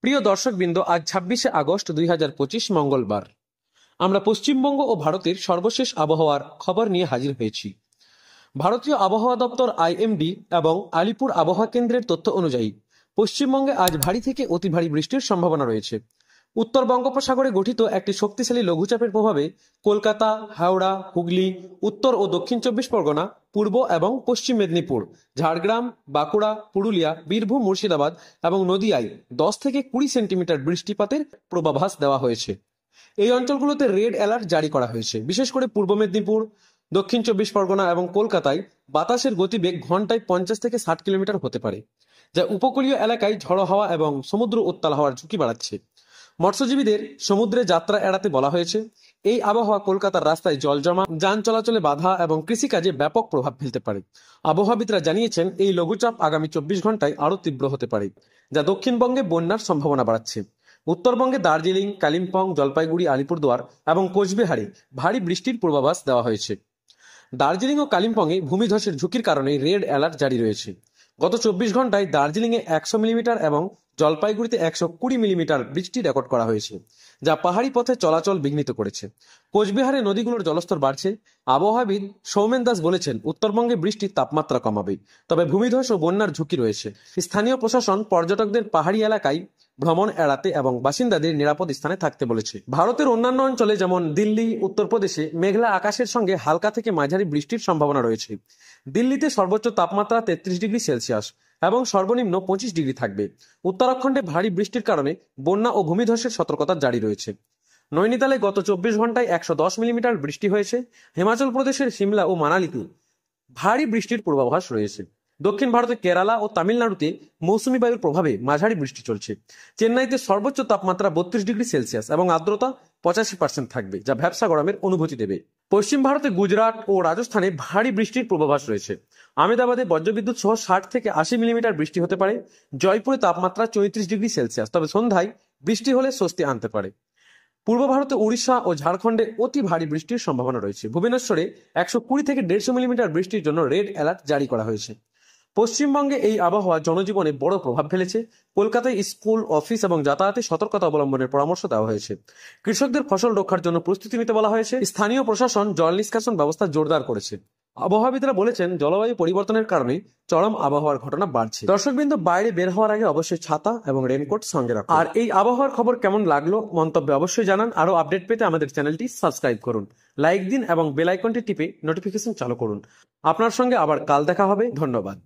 প্রিয় দর্শকবৃন্দ, আজ 26শে আগস্ট 2025 মঙ্গলবার। আমরা পশ্চিমবঙ্গ ও ভারতের সর্বশেষ আবহাওয়ার খবর নিয়ে হাজির হয়েছি। ভারতীয় আবহাওয়া দপ্তর আইএমডি এবং আলিপুর আবহাওয়া কেন্দ্রের তথ্য অনুযায়ী পশ্চিমবঙ্গে আজ ভারী থেকে অতি ভারী বৃষ্টির সম্ভাবনা রয়েছে। উত্তর বঙ্গোপসাগরে গঠিত একটি শক্তিশালী লঘুচাপের প্রভাবে কলকাতা, হাওড়া, হুগলি, উত্তর ও দক্ষিণ 24 পরগনা, পূর্ব এবং পশ্চিম মেদিনীপুর, ঝাড়গ্রাম, বাঁকুড়া, পুরুলিয়া, বীরভূম, মুর্শিদাবাদ এবং নদিয়ায় 10 থেকে 20 সেন্টিমিটার বৃষ্টিপাতের পূর্বাভাস দেওয়া হয়েছে। এই অঞ্চলগুলোতে রেড অ্যালার্ট জারি করা হয়েছে। বিশেষ করে পূর্ব মেদিনীপুর, দক্ষিণ 24 পরগনা এবং কলকাতায় বাতাসের গতিবেগ ঘন্টায় 50 থেকে 60 কিলোমিটার হতে পারে, যা উপকূলীয় এলাকায় ঝড়ো হাওয়া এবং সমুদ্র উত্তাল হওয়ার ঝুঁকি বাড়াচ্ছে। মৎস্যজীবীদের সমুদ্রে যাত্রা এড়াতে বলা হয়েছে। এই আবহাওয়া কলকাতার রাস্তায় জল জমা, যান চলাচলে বাধা এবং কৃষিকাজে ব্যাপক প্রভাব ফেলতে পারে। আবহাওয়াবিদরা জানিয়েছেন, এই লঘুচাপ আগামী 24 ঘন্টায় আরও তীব্র হতে পারে, যা দক্ষিণবঙ্গে বন্যার সম্ভাবনা বাড়াচ্ছে। উত্তরবঙ্গে দার্জিলিং, কালিম্পং, জলপাইগুড়ি, আলিপুরদুয়ার এবং কোচবিহারে ভারী বৃষ্টির পূর্বাভাস দেওয়া হয়েছে। দার্জিলিং ও কালিম্পংয়ে ভূমিধসের ঝুঁকির কারণে রেড অ্যালার্ট জারি রয়েছে। গত 24 ঘন্টায় দার্জিলিংয়ে 100 মিলিমিটার এবং জলপাইগুড়িতে 120 মিলিমিটার বৃষ্টি রেকর্ড করা হয়েছে, যা পাহাড়ি পথে চলাচল বিঘ্নিত করেছে। কোচবিহারে নদীগুলোর জলস্তর বাড়ছে। আবহাওয়াবিদ সৌমেন দাস বলেছেন, উত্তরবঙ্গে বৃষ্টির তাপমাত্রা কমাবে, তবে ভূমিধস ও বন্যার ঝুঁকি রয়েছে। স্থানীয় প্রশাসন পর্যটকদের পাহাড়ি এলাকায় ভ্রমণ এড়াতে এবং বাসিন্দাদের নিরাপদ স্থানে থাকতে বলেছে। ভারতের অন্যান্য অঞ্চলে যেমন দিল্লি, উত্তরপ্রদেশে মেঘলা আকাশের সঙ্গে হালকা থেকে মাঝারি বৃষ্টির সম্ভাবনা রয়েছে। দিল্লিতে সর্বোচ্চ তাপমাত্রা 33 ডিগ্রি সেলসিয়াস এবং সর্বনিম্ন 25 ডিগ্রি থাকবে। উত্তরাখণ্ডে ভারী বৃষ্টির কারণে বন্যা ও ভূমিধসের সতর্কতা জারি রয়েছে। নৈনিতালে গত 24 ঘন্টায় 110 মিলিমিটার বৃষ্টি হয়েছে। হিমাচল প্রদেশের সিমলা ও মানালিতে ভারী বৃষ্টির পূর্বাভাস রয়েছে। দক্ষিণ ভারতে কেরালা ও তামিলনাড়ুতে মৌসুমী বায়ুর প্রভাবে মাঝারি বৃষ্টি চলছে। চেন্নাইতে সর্বোচ্চ তাপমাত্রা 32 ডিগ্রি সেলসিয়াস এবং আর্দ্রতা 85% থাকবে, যা ভ্যাপসা গরমের অনুভূতি দেবে। পশ্চিম ভারতে গুজরাট ও রাজস্থানে ভারী বৃষ্টির পূর্বাভাস রয়েছে। আহমেদাবাদে বজ্রবিদ্যুৎ সহ 60 থেকে 80 মিলিমিটার বৃষ্টি হতে পারে। জয়পুরে তাপমাত্রা 34 ডিগ্রি সেলসিয়াস, তবে সন্ধ্যায় বৃষ্টি হলে স্বস্তি আনতে পারে। পূর্ব ভারতে উড়িষ্যা ও ঝাড়খণ্ডে অতি ভারী বৃষ্টির সম্ভাবনা রয়েছে। ভুবনেশ্বরে 120 থেকে 150 মিলিমিটার বৃষ্টির জন্য রেড অ্যালার্ট জারি করা হয়েছে। পশ্চিমবঙ্গে এই আবহাওয়া জনজীবনে বড় প্রভাব ফেলেছে। কলকাতায় স্কুল, অফিস এবং যাতায়াতে সতর্কতা অবলম্বনের পরামর্শ দেওয়া হয়েছে। কৃষকদের ফসল রক্ষার জন্য প্রস্তুতি নিতে বলা হয়েছে। স্থানীয় প্রশাসন জল নিষ্কাশন ব্যবস্থা জোরদার করেছে। আবহাওয়াবিদরা বলেছেন, জলবায়ু পরিবর্তনের কারণে চরম আবহাওয়ার ঘটনা বাড়ছে। দর্শকবৃন্দ, বাইরে বের হওয়ার আগে অবশ্যই ছাতা এবং রেনকোট সঙ্গে রাখুন। আর এই আবহাওয়ার খবর কেমন লাগলো মন্তব্যে অবশ্যই জানান। আরো আপডেট পেতে আমাদের চ্যানেলটি সাবস্ক্রাইব করুন, লাইক দিন এবং বেল আইকনটি টিপে নোটিফিকেশন চালু করুন। আপনার সঙ্গে আবার কাল দেখা হবে। ধন্যবাদ।